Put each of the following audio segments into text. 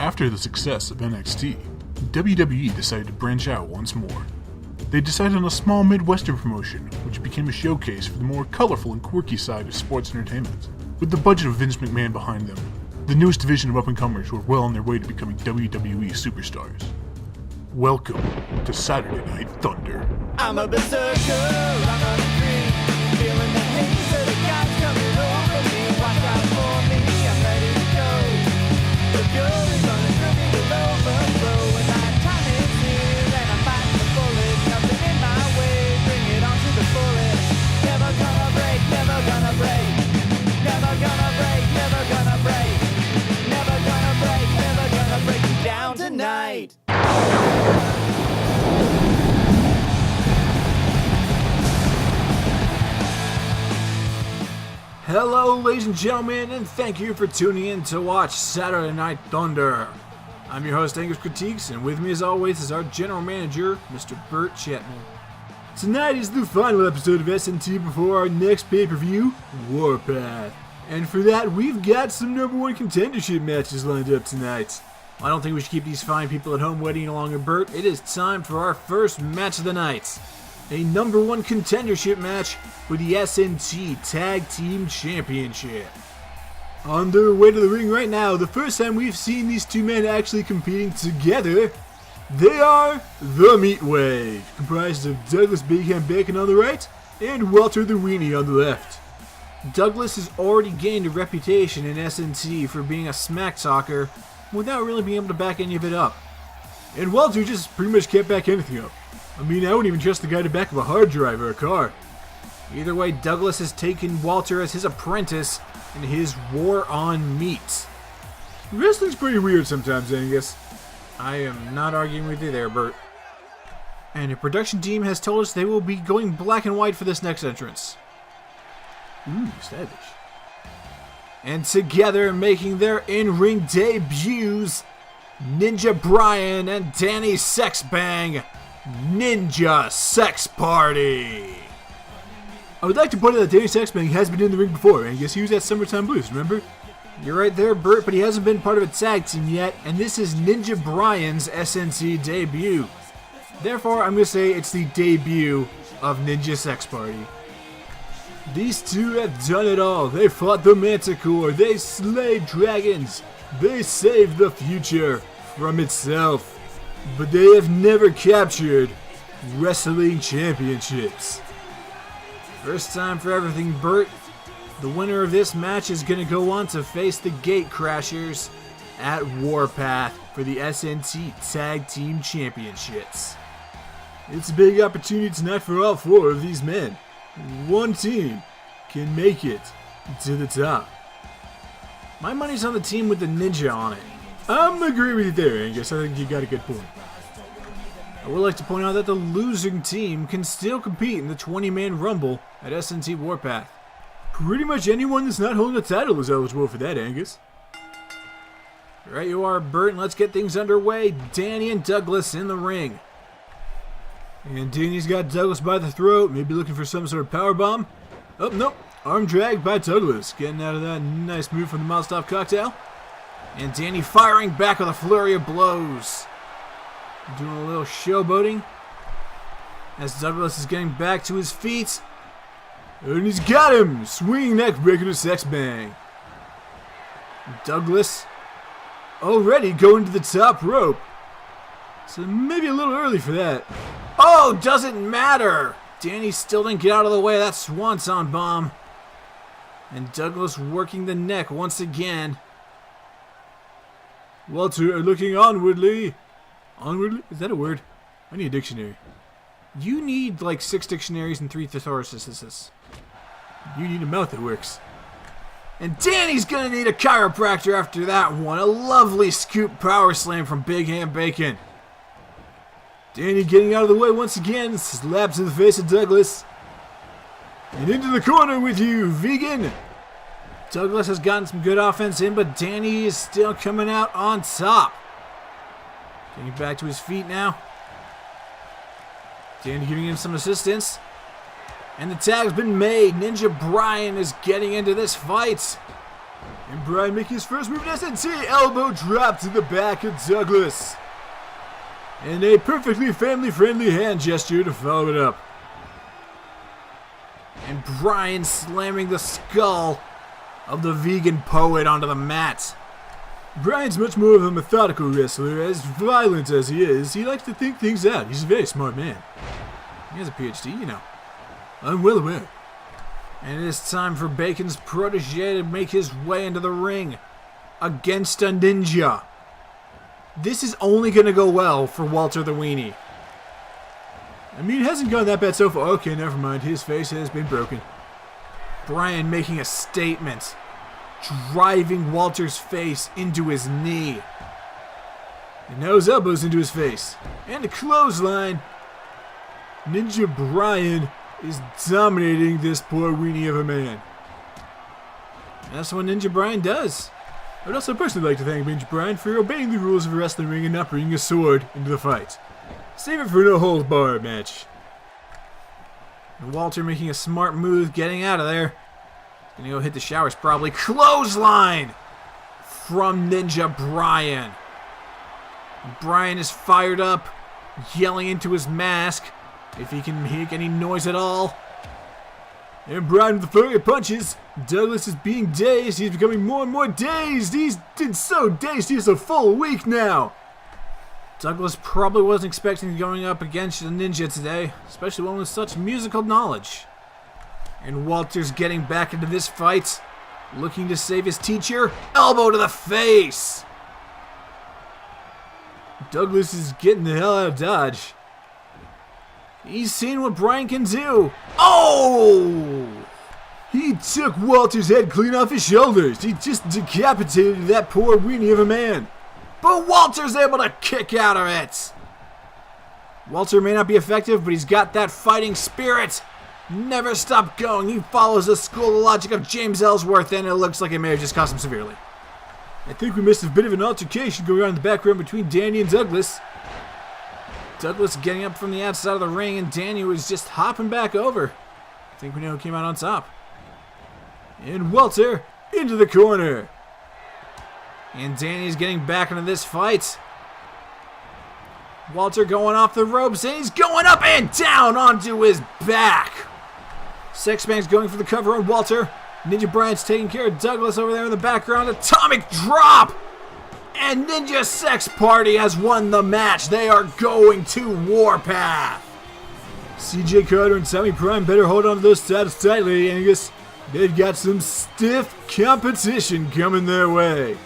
After the success of NXT, WWE decided to branch out once more. They decided on a small Midwestern promotion, which became a showcase for the more colorful and quirky side of sports entertainment. With the budget of Vince McMahon behind them, the newest division of up-and-comers were well on their way to becoming WWE superstars. Welcome to Saturday Night Thunder. I'm a berserker, I'm on a dream, feeling the haze of the gods coming over me. Watch out for me, I'm ready to go. The fury's on a dripping will overflow, and my time is near, and I'm biting the bullet. Nothing in my way, bring it on to the fullest. Never gonna break, never gonna break. Never gonna break, never gonna break. Never gonna break, never gonna break you down tonight. Hello ladies and gentlemen, and thank you for tuning in to watch Saturday Night Thunder. I'm your host Angus Critiques, and with me as always is our general manager, Mr. Burt Chapman. Tonight is the final episode of SNT before our next pay-per-view, Warpath. And for that, we've got some number one contendership matches lined up tonight. I don't think we should keep these fine people at home waiting any longer, Burt. It is time for our first match of the night. A number one contendership match for the SNT Tag Team Championship. On their way to the ring right now, the first time we've seen these two men actually competing together, they are the Meat Wave, comprised of Douglas Big Ham Bacon on the right and Walter the Weenie on the left. Douglas has already gained a reputation in SNT for being a smack talker without really being able to back any of it up. And Walter just pretty much can't back anything up. I mean, I wouldn't even trust the guy to back up a hard drive or a car. Either way, Douglas has taken Walter as his apprentice in his war on meat. Wrestling's pretty weird sometimes, Angus. I am not arguing with you there, Bert. And the production team has told us they will be going black and white for this next entrance. Ooh, stylish. And together, making their in-ring debuts, Ninja Brian and Danny Sexbang, Ninja Sex Party. I would like to point out that Danny Sexbang has been in the ring before, and I guess he was at Summertime Blues, remember? You're right there, Bert, but he hasn't been part of a tag team yet, and this is Ninja Brian's SNT debut. Therefore, I'm going to say it's the debut of Ninja Sex Party. These two have done it all. They fought the Manticore, they slayed dragons, they saved the future from itself. But they have never captured wrestling championships. First time for everything, Bert. The winner of this match is going to go on to face the Gate Crashers at Warpath for the SNT Tag Team Championships. It's a big opportunity tonight for all four of these men. One team can make it to the top. My money's on the team with the ninja on it. I'm agreeing with you there, Angus. I think you got a good point. I would like to point out that the losing team can still compete in the 20-man Rumble at SNT Warpath. Pretty much anyone that's not holding a title is eligible for that, Angus. Right you are, Bert, and let's get things underway. Danny and Douglas in the ring. And Danny's got Douglas by the throat, maybe looking for some sort of powerbomb. Oh, nope. Arm drag by Douglas, getting out of that nice move from the Molotov cocktail. And Danny firing back with a flurry of blows. Doing a little showboating as Douglas is getting back to his feet. And he's got him! Swinging neck breaker to Sex Bang. Douglas already going to the top rope. So maybe a little early for that. Oh, doesn't matter! Danny still didn't get out of the way of that swanton bomb. And Douglas working the neck once again. Walter looking onwardly. Onwardly? Is that a word? I need a dictionary. You need like 6 dictionaries and 3 thesauruses. You need a mouth that works. And Danny's gonna need a chiropractor after that one. A lovely scoop power slam from Big Ham Bacon. Danny getting out of the way once again. Slap to the face of Douglas. And into the corner with you, vegan. Douglas has gotten some good offense in, but Danny is still coming out on top. Getting back to his feet now. Danny giving him some assistance. And the tag's been made. Ninja Brian is getting into this fight. And Bryan making his first move in SNT. Elbow drop to the back of Douglas. And a perfectly family-friendly hand gesture to follow it up. And Bryan slamming the skull of the vegan poet onto the mat. Bryan's much more of a methodical wrestler. As violent as he is, he likes to think things out. He's a very smart man. He has a PhD, you know. I'm well aware. And it is time for Bacon's protege to make his way into the ring against a ninja. This is only going to go well for Walter the Weenie. I mean, it hasn't gone that bad so far. Okay, never mind. His face has been broken. Bryan making a statement. Driving Walter's face into his knee. And now his elbows into his face. And a clothesline. Ninja Bryan is dominating this poor weenie of a man. And that's what Ninja Bryan does. I would also personally like to thank Ninja Bryan for obeying the rules of a wrestling ring and not bringing a sword into the fight. Save it for a no-holds-barred match. And Walter making a smart move, getting out of there. He's gonna go hit the showers probably. Clothesline from Ninja Bryan. Bryan is fired up, yelling into his mask if he can make any noise at all. And Bryan with the flurry of punches. Douglas is being dazed. He's becoming more and more dazed. He's so dazed he's a full week now. Douglas probably wasn't expecting going up against a ninja today, especially one with such musical knowledge. And Walter's getting back into this fight, looking to save his teacher. Elbow to the face. Douglas is getting the hell out of Dodge. He's seen what Bryan can do. Oh! He took Walter's head clean off his shoulders. He just decapitated that poor weenie of a man. But Walter's able to kick out of it. Walter may not be effective, but he's got that fighting spirit. Never stop going. He follows the school of logic of James Ellsworth, and it looks like it may have just cost him severely. I think we missed a bit of an altercation going on in the background between Danny and Douglas. Douglas getting up from the outside of the ring, and Danny was just hopping back over. I think we know who came out on top. And Walter into the corner. And Danny's getting back into this fight. Walter going off the ropes, and he's going up and down onto his back. Sexbang's going for the cover on Walter. Ninja Bryan's taking care of Douglas over there in the background. Atomic drop! And Ninja Sex Party has won the match. They are going to Warpath. CJ Carter and Sammy Prime better hold on to those titles tightly, Angus. They've got some stiff competition coming their way.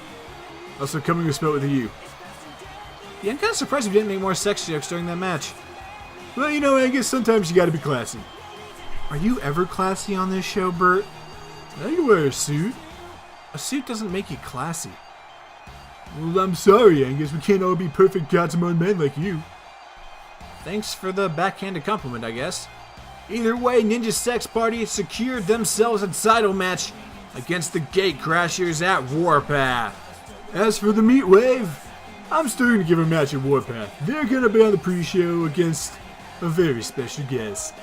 Also coming with spelled with a U. Yeah, I'm kind of surprised we didn't make more sex jokes during that match. Well, you know, Angus, sometimes you gotta be classy. Are you ever classy on this show, Bert? Now you wear a suit. A suit doesn't make you classy. Well, I'm sorry, Angus. We can't all be perfect gods-among men like you. Thanks for the backhanded compliment, I guess. Either way, Ninja Sex Party secured themselves a title match against the Gatecrashers at Warpath. As for the Meat Wave, I'm still going to give a match at Warpath. They're going to be on the pre-show against a very special guest.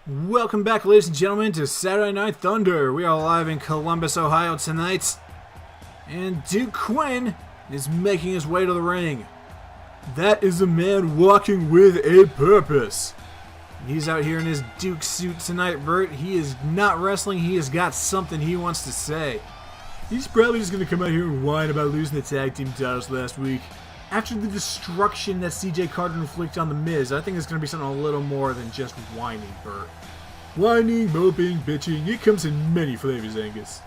Welcome back, ladies and gentlemen, to Saturday Night Thunder. We are live in Columbus, Ohio tonight. And Duke Quinn is making his way to the ring. That is a man walking with a purpose. He's out here in his Duke suit tonight, Bert. He is not wrestling. He has got something he wants to say. He's probably just going to come out here and whine about losing the tag team titles last week. After the destruction that CJ Carter inflicted on The Miz, I think it's going to be something a little more than just whining, Bert. Whining, moping, bitching, it comes in many flavors, Angus.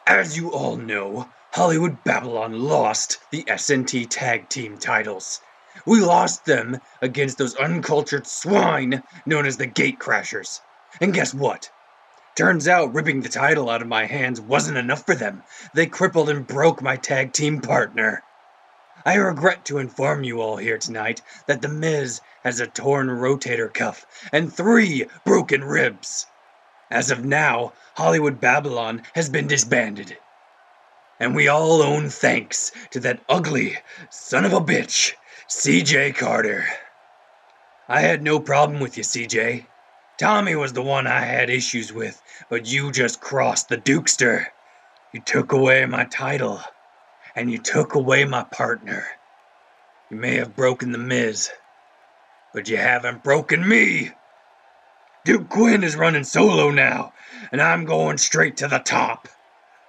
As you all know, Hollywood Babylon lost the SNT tag team titles. We lost them against those uncultured swine known as the Gatecrashers. And guess what? Turns out ripping the title out of my hands wasn't enough for them. They crippled and broke my tag team partner. I regret to inform you all here tonight that The Miz has a torn rotator cuff and 3 broken ribs. As of now, Hollywood Babylon has been disbanded. And we all owe thanks to that ugly son of a bitch, CJ Carter. I had no problem with you, CJ. Tommy was the one I had issues with, but you just crossed the Dukester. You took away my title, and you took away my partner. You may have broken the Miz, but you haven't broken me. Duke Quinn is running solo now, and I'm going straight to the top.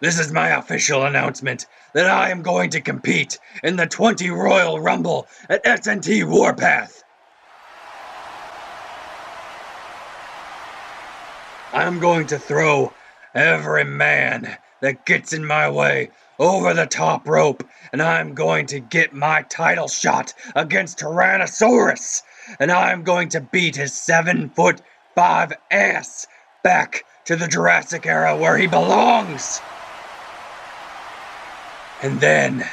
This is my official announcement that I am going to compete in the 20 Royal Rumble at SNT Warpath. I'm going to throw every man that gets in my way over the top rope, and I'm going to get my title shot against Tyrannosaurus, and I'm going to beat his 7'5" ass back to the Jurassic era where he belongs. And then,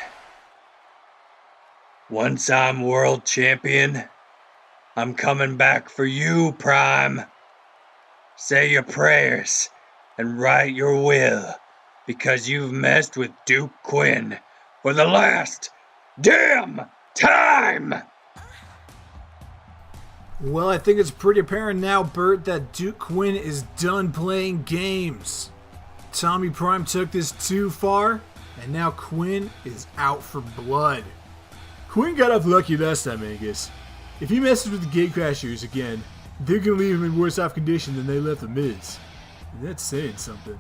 once I'm world champion, I'm coming back for you, Prime. Say your prayers and write your will, because you've messed with Duke Quinn for the last damn time! Well, I think it's pretty apparent now, Bert, that Duke Quinn is done playing games. Tommy Prime took this too far, and now Quinn is out for blood. Quinn got off lucky last time, Angus. If he messes with the Gatecrashers again, they're going to leave him in worse off condition than they left the Miz. And that's saying something.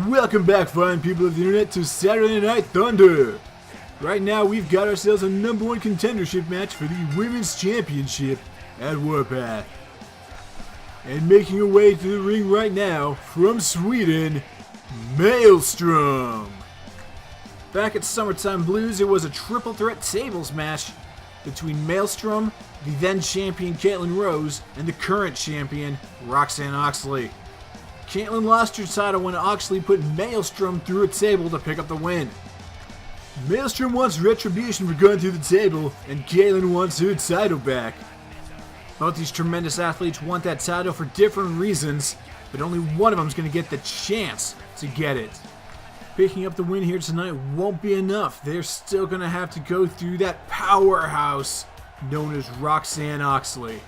Welcome back, fine people of the internet, to Saturday Night Thunder. Right now, we've got ourselves a #1 contendership match for the Women's Championship at Warpath. And making her way to the ring right now, from Sweden, Maelstrom. Back at Summertime Blues, it was a triple threat tables match between Maelstrom, the then champion Caitlin Rose, and the current champion Roxanne Oxley. Caitlin lost her title when Oxley put Maelstrom through a table to pick up the win. Maelstrom wants retribution for going through the table, and Caitlin wants her title back. Both these tremendous athletes want that title for different reasons, but only one of them is going to get the chance to get it. Picking up the win here tonight won't be enough. They're still going to have to go through that powerhouse known as Roxanne Oxley.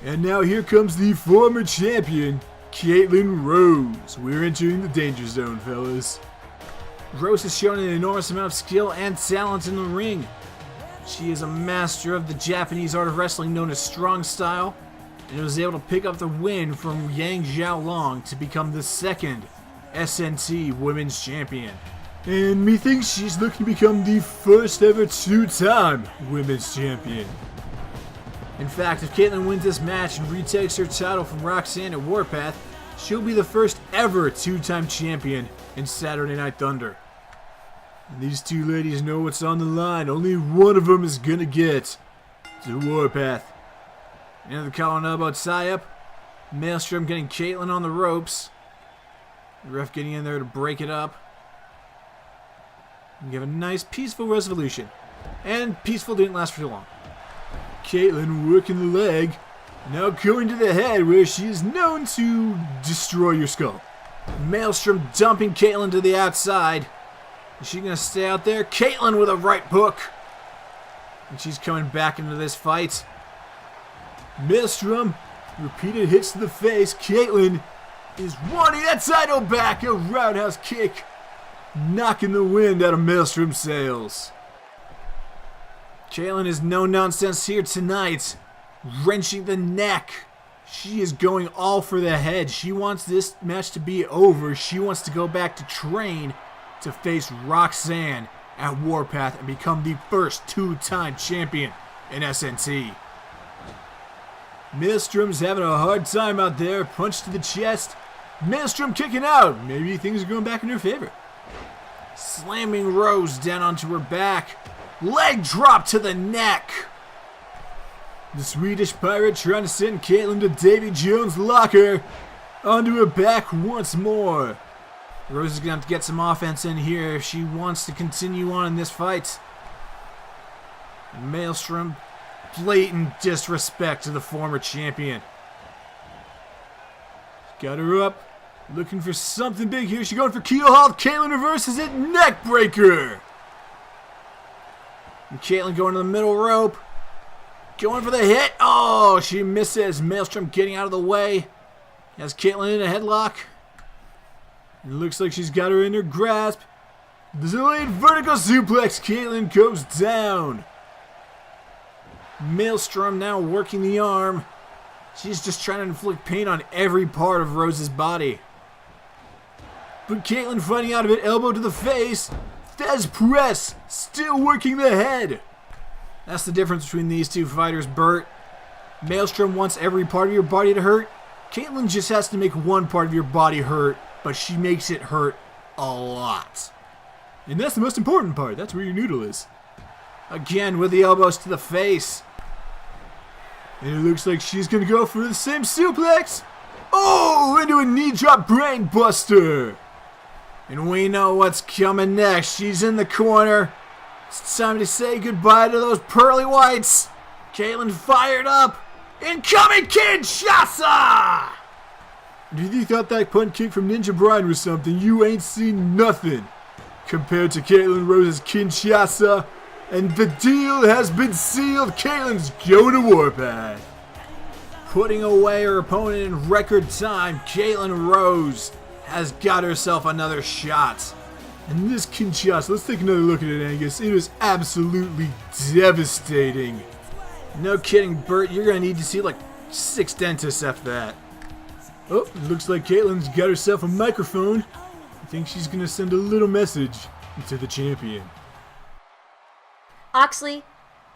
And now here comes the former champion, Caitlin Rose. We're entering the danger zone, fellas. Rose has shown an enormous amount of skill and talent in the ring. She is a master of the Japanese art of wrestling known as strong style, and was able to pick up the win from Yang Xiaolong to become the second SNT Women's Champion. And methinks she's looking to become the first ever two-time Women's Champion. In fact, if Caitlin wins this match and retakes her title from Roxanne at Warpath, she'll be the first ever two-time champion in Saturday Night Thunder. And these two ladies know what's on the line. Only one of them is gonna get to Warpath. Another collar and elbow tie-up. Maelstrom getting Caitlin on the ropes. The ref getting in there to break it up. And give a nice peaceful resolution. And peaceful didn't last for too long. Caitlin working the leg, now going to the head where she is known to destroy your skull. Maelstrom dumping Caitlin to the outside. Is she going to stay out there? Caitlin with a right hook. And she's coming back into this fight. Maelstrom, repeated hits to the face. Caitlin is wanting that title back. A roundhouse kick, knocking the wind out of Maelstrom's sails. Caitlin is no nonsense here tonight, wrenching the neck. She is going all for the head. She wants this match to be over. She wants to go back to train to face Roxanne at Warpath and become the first two-time champion in SNT. Maelstrom's having a hard time out there. Punch to the chest. Maelstrom kicking out. Maybe things are going back in her favor. Slamming Rose down onto her back. Leg drop to the neck. The Swedish pirate trying to send Caitlyn to Davy Jones' locker. Onto her back once more. Rose is going to have to get some offense in here if she wants to continue on in this fight. Maelstrom, blatant disrespect to the former champion. Got her up. Looking for something big here. She's going for keel hold. Caitlyn reverses it. Neck breaker. And Caitlyn going to the middle rope. Going for the hit. Oh, she misses. Maelstrom getting out of the way. Has Caitlyn in a headlock. It looks like she's got her in her grasp. The delayed vertical suplex. Caitlyn goes down. Maelstrom now working the arm. She's just trying to inflict pain on every part of Rose's body. But Caitlyn fighting out of it, elbow to the face. Thez press, still working the head. That's the difference between these two fighters, Bert. Maelstrom wants every part of your body to hurt. Caitlyn just has to make one part of your body hurt, but she makes it hurt a lot. And that's the most important part. That's where your noodle is. Again with the elbows to the face. And it looks like she's going to go for the same suplex. Oh, into a knee drop brain buster. And we know what's coming next. She's in the corner. It's time to say goodbye to those pearly whites. Caitlyn fired up. Incoming Kinshasa! If you thought that punt kick from Ninja Brian was something, you ain't seen nothing compared to Caitlyn Rose's Kinshasa. And the deal has been sealed. Caitlyn's going to Warpath. Putting away her opponent in record time, Caitlyn Rose has got herself another shot. And this Kinshasa, let's take another look at it, Angus. It is absolutely devastating. No kidding, Bert. You're going to need to see like 6 dentists after that. Oh, it looks like Caitlyn's got herself a microphone. I think she's going to send a little message to the champion. Oxley,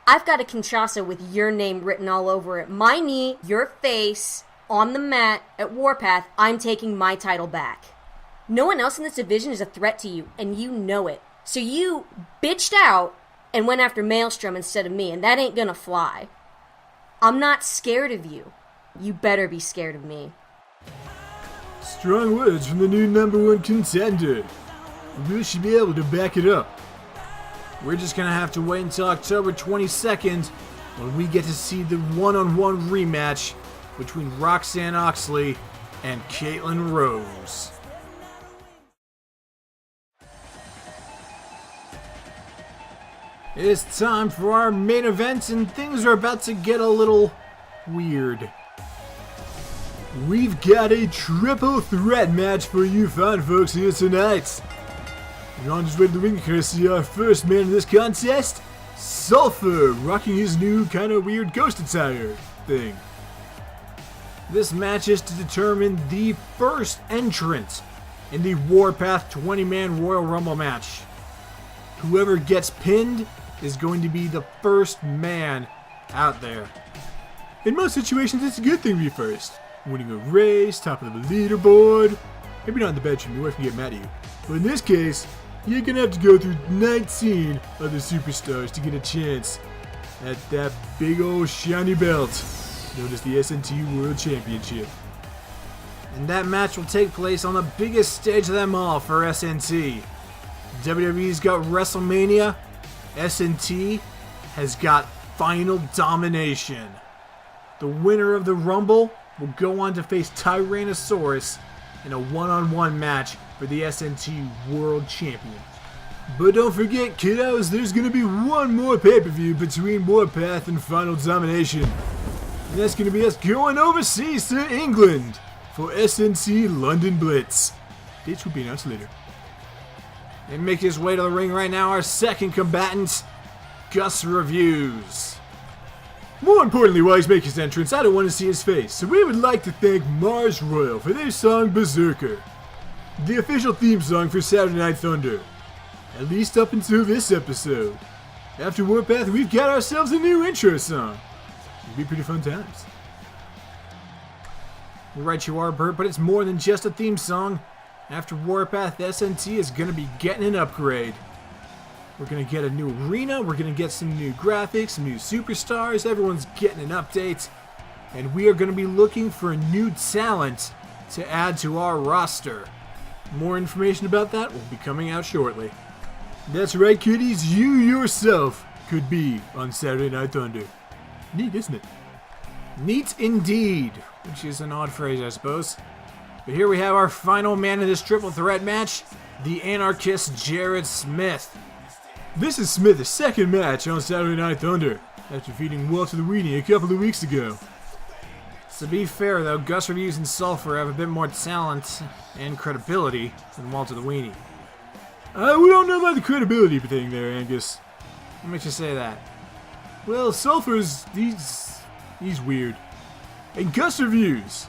I've got a Kinshasa with your name written all over it. My knee, your face, on the mat at Warpath. I'm taking my title back. No one else in this division is a threat to you, and you know it. So you bitched out and went after Maelstrom instead of me, and that ain't gonna fly. I'm not scared of you. You better be scared of me. Strong words from the new #1 contender. We should be able to back it up. We're just going to have to wait until October 22nd when we get to see the one-on-one rematch between Roxanne Oxley and Caitlyn Rose. It's time for our main event, and things are about to get a little weird. We've got a triple threat match for you fine folks here tonight. We're on his way to the ring to see our first man in this contest, Sulfur, rocking his new kind of weird ghost attire thing. This match is to determine the first entrant in the Warpath 20-man Royal Rumble match. Whoever gets pinned is going to be the first man out there. In most situations, it's a good thing to be first. Winning a race, top of the leaderboard. Maybe not in the bedroom, your wife can get mad at you. But in this case, you're gonna have to go through 19 other superstars to get a chance at that big old shiny belt known as the SNT World Championship. And that match will take place on the biggest stage of them all for SNT. WWE's got WrestleMania. SNT has got Final Domination. The winner of the Rumble will go on to face Tyrannosaurus in a one-on-one match for the SNT World Champion. But don't forget, kiddos, there's going to be one more pay-per-view between Warpath and Final Domination. And that's going to be us going overseas to England for SNT London Blitz. Dates will be announced later. And make his way to the ring right now, our second combatant, Gus Reviews. More importantly, while he's making his entrance, I don't want to see his face, so we would like to thank Mars Royal for their song Berserker, the official theme song for Saturday Night Thunder, at least up until this episode. After Warpath, we've got ourselves a new intro song. It'll be pretty fun times. Right you are, Bert, but it's more than just a theme song. After Warpath, SNT is going to be getting an upgrade. We're going to get a new arena. We're going to get some new graphics, some new superstars. Everyone's getting an update. And we are going to be looking for a new talent to add to our roster. More information about that will be coming out shortly. That's right, kiddies. You yourself could be on Saturday Night Thunder. Neat, isn't it? Neat indeed. Which is an odd phrase, I suppose. But here we have our final man in this triple threat match. The anarchist Jared Smith. This is Smith's second match on Saturday Night Thunder, after defeating Walter the Weenie a couple of weeks ago. To be fair though, Gus Reviews and Sulfur have a bit more talent and credibility than Walter the Weenie. We don't know about the credibility thing there, Angus. What makes you say that? Well, Sulfur's, he's weird. And Gus Reviews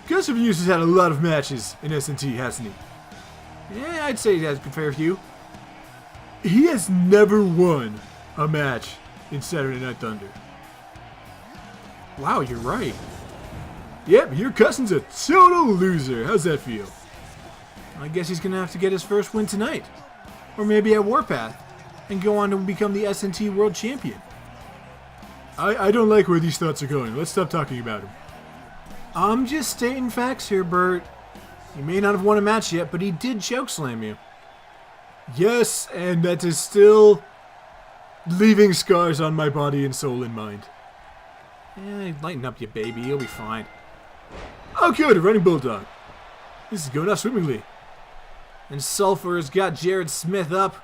has had a lot of matches in SNT, hasn't he? Yeah, I'd say he has a fair few. He has never won a match in Saturday Night Thunder. Wow, you're right. Yep, your cousin's a total loser. How's that feel? I guess he's going to have to get his first win tonight. Or maybe at Warpath. And go on to become the SNT World Champion. I don't like where these thoughts are going. Let's stop talking about him. I'm just stating facts here, Bert. He may not have won a match yet, but he did chokeslam you. Yes, and that is still leaving scars on my body and soul and mind. Lighten up, you baby. You'll be fine. Okay, the running bulldog. This is going off swimmingly. And Sulfur has got Jared Smith up.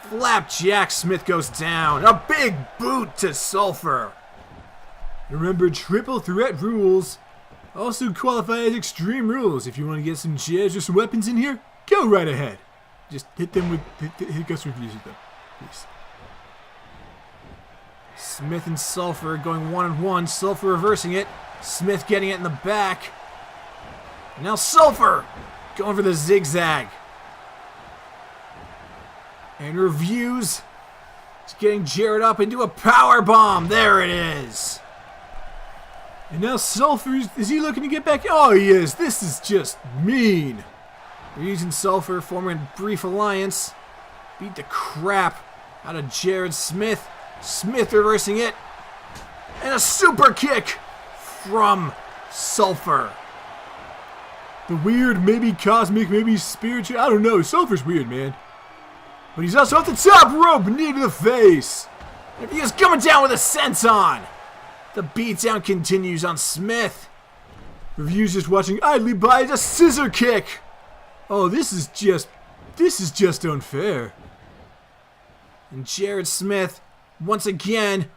Flapjack Smith goes down. A big boot to Sulfur. Remember, triple threat rules also qualify as extreme rules. If you want to get some jabs or some weapons in here, go right ahead. Just hit them with, hit Gus Reviews with them, please. Smith and Sulfur going one-on-one. Sulfur reversing it. Smith getting it in the back. And now Sulfur going for the zigzag. And Reviews is getting Jared up into a power bomb. There it is. And now Sulfur, is he looking to get back? Oh, he is. This is just mean. Reviews and Sulfur forming a brief alliance. Beat the crap out of Jared Smith. Smith reversing it. And a super kick from Sulfur. The weird, maybe cosmic, maybe spiritual. I don't know. Sulfur's weird, man. But he's also off the top rope, knee to the face. And he is coming down with a senton. The beatdown continues on Smith. Reviews just watching idly by as a scissor kick. Oh, this is just unfair. And Jared Smith, once again,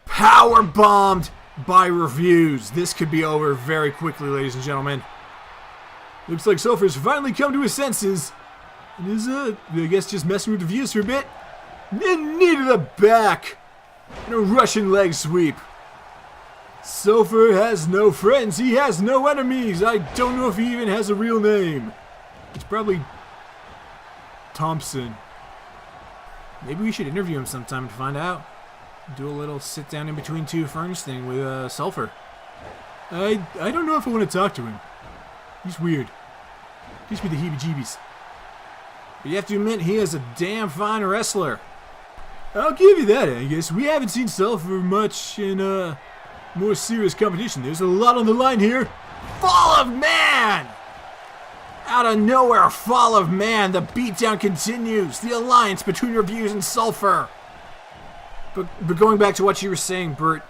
power bombed by Reviews. This could be over very quickly, ladies and gentlemen. Looks like Sulfur's finally come to his senses. And is, I guess, just messing with Reviews for a bit. And knee to the back. And a Russian leg sweep. Sulfur has no friends. He has no enemies. I don't know if he even has a real name. It's probably Thompson. Maybe we should interview him sometime to find out. Do a little sit down in between two ferns thing with Sulfur. I don't know if I want to talk to him. He's weird. Gives me the heebie-jeebies. But you have to admit, he is a damn fine wrestler. I'll give you that, Angus. We haven't seen Sulfur much in more serious competition. There's a lot on the line here. Fall of Man! Out of nowhere, Fall of Man. The beatdown continues. The alliance between Reviews and Sulfur. But going back to what you were saying, Bert,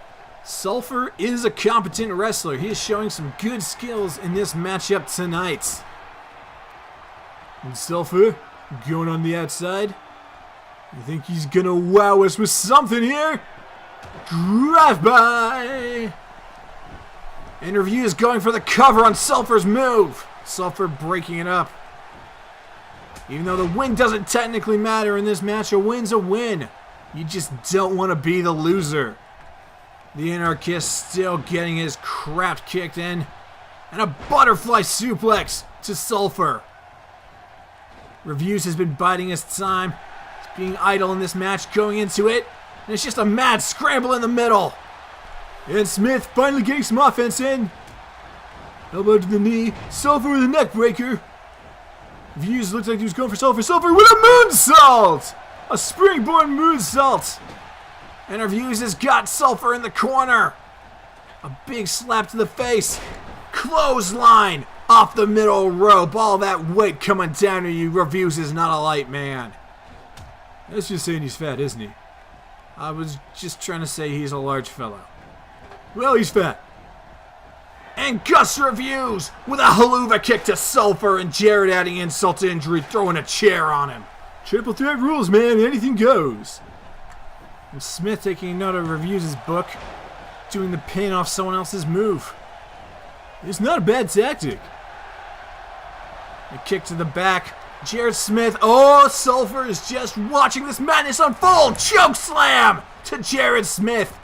Sulfur is a competent wrestler. He is showing some good skills in this matchup tonight. And Sulfur going on the outside. I think he's gonna wow us with something here. Drive by. And Reviews going for the cover on Sulfur's move. Sulfur breaking it up. Even though the win doesn't technically matter in this match, a win's a win. You just don't want to be the loser. The anarchist still getting his crap kicked in. And a butterfly suplex to Sulfur. Reviews has been biding his time. He's being idle in this match going into it. And it's just a mad scramble in the middle. And Smith finally getting some offense in. Elbow to the knee. Sulfur with a neck breaker. Reviews looked like he was going for Sulfur. Sulfur with a moonsault! A springboard moonsault. And Reviews has got Sulfur in the corner. A big slap to the face. Clothesline off the middle rope. All that weight coming down to you. Reviews is not a light man. That's just saying he's fat, isn't he? I was just trying to say he's a large fellow. Well, he's fat. And Gus Reviews with a haluva kick to Sulfur, and Jared adding insult to injury, throwing a chair on him. Triple threat rules, man. Anything goes. And Smith taking note of Reviews' book, doing the pin off someone else's move. It's not a bad tactic. A kick to the back. Jared Smith. Oh, Sulfur is just watching this madness unfold. Choke slam to Jared Smith.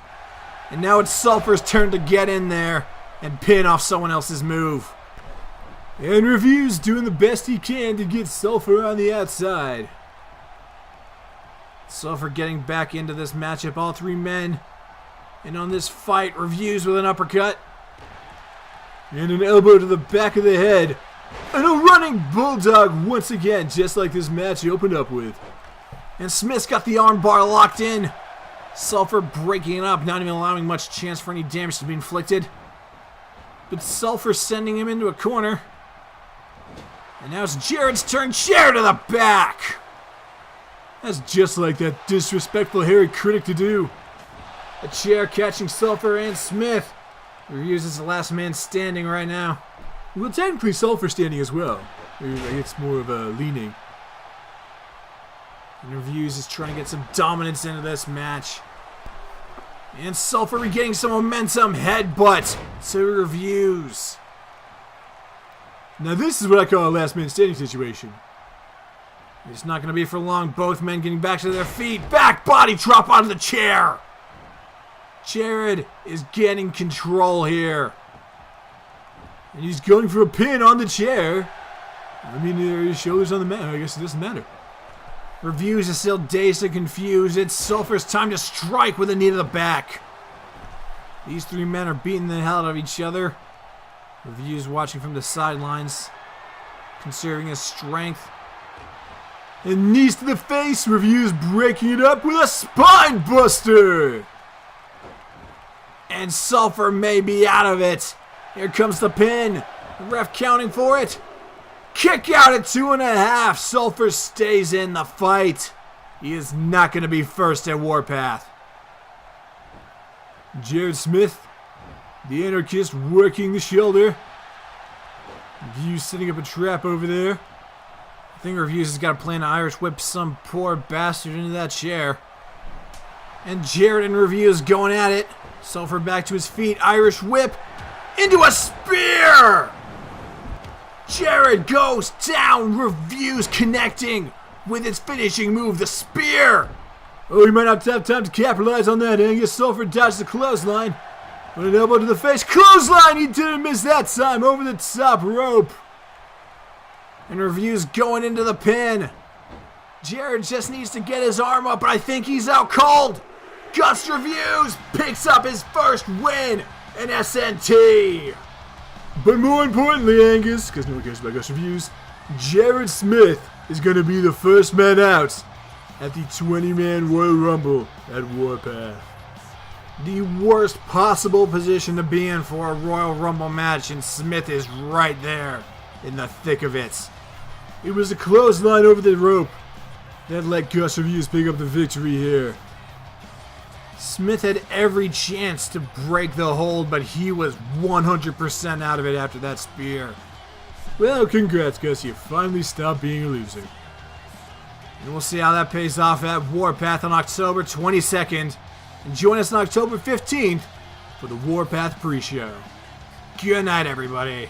And now it's Sulfur's turn to get in there and pin off someone else's move. And Reviews doing the best he can to get Sulfur on the outside. Sulfur getting back into this matchup. All three men. And on this fight, Reviews with an uppercut. And an elbow to the back of the head. And a running bulldog once again, just like this match opened up with. And Smith's got the armbar locked in. Sulfur breaking it up, not even allowing much chance for any damage to be inflicted. But Sulfur sending him into a corner. And now it's Jared's turn. Chair to the back. That's just like that disrespectful hairy critic to do. A chair catching Sulfur and Smith. Reviews is the last man standing right now. Well, technically Sulfur standing as well. It's more of a leaning. And Reviews is trying to get some dominance into this match. And Sulfur regaining some momentum. Headbutt to Reviews. Now this is what I call a last man standing situation. It's not going to be for long. Both men getting back to their feet. Back body drop onto the chair. Jared is getting control here. And he's going for a pin on the chair. I mean, his shoulders on the mat. I guess it doesn't matter. Reviews is still dazed and confused. It's Sulfur's time to strike with a knee to the back. These three men are beating the hell out of each other. Reviews watching from the sidelines, conserving his strength. And knees to the face. Reviews breaking it up with a spine buster. And Sulfur may be out of it. Here comes the pin. The ref counting for it. Kick out at 2.5. Sulfur stays in the fight. He is not going to be first at Warpath. Jared Smith, the anarchist, working the shoulder. Reviews setting up a trap over there. I think Reviews has got a plan to Irish whip some poor bastard into that chair. And Jared and Reviews going at it. Sulfur back to his feet. Irish whip into a spear. Jared goes down. Reviews connecting with his finishing move, the spear. Oh, he might not have time to capitalize on that. Angus Sulfur dodged the clothesline. With an elbow to the face. Clothesline! He didn't miss that time. Over the top rope. And Reviews going into the pin. Jared just needs to get his arm up, but I think he's out cold. Gus Reviews picks up his first win in SNT. But more importantly, Angus, because no one cares about Gus Reviews, Jared Smith is going to be the first man out at the 20-man Royal Rumble at Warpath. The worst possible position to be in for a Royal Rumble match, and Smith is right there in the thick of it. It was a clothesline over the rope that let Gus Reviews pick up the victory here. Smith had every chance to break the hold, but he was 100% out of it after that spear. Well, congrats, Gus. You finally stopped being a loser. And we'll see how that pays off at Warpath on October 22nd. And join us on October 15th for the Warpath pre-show. Good night, everybody.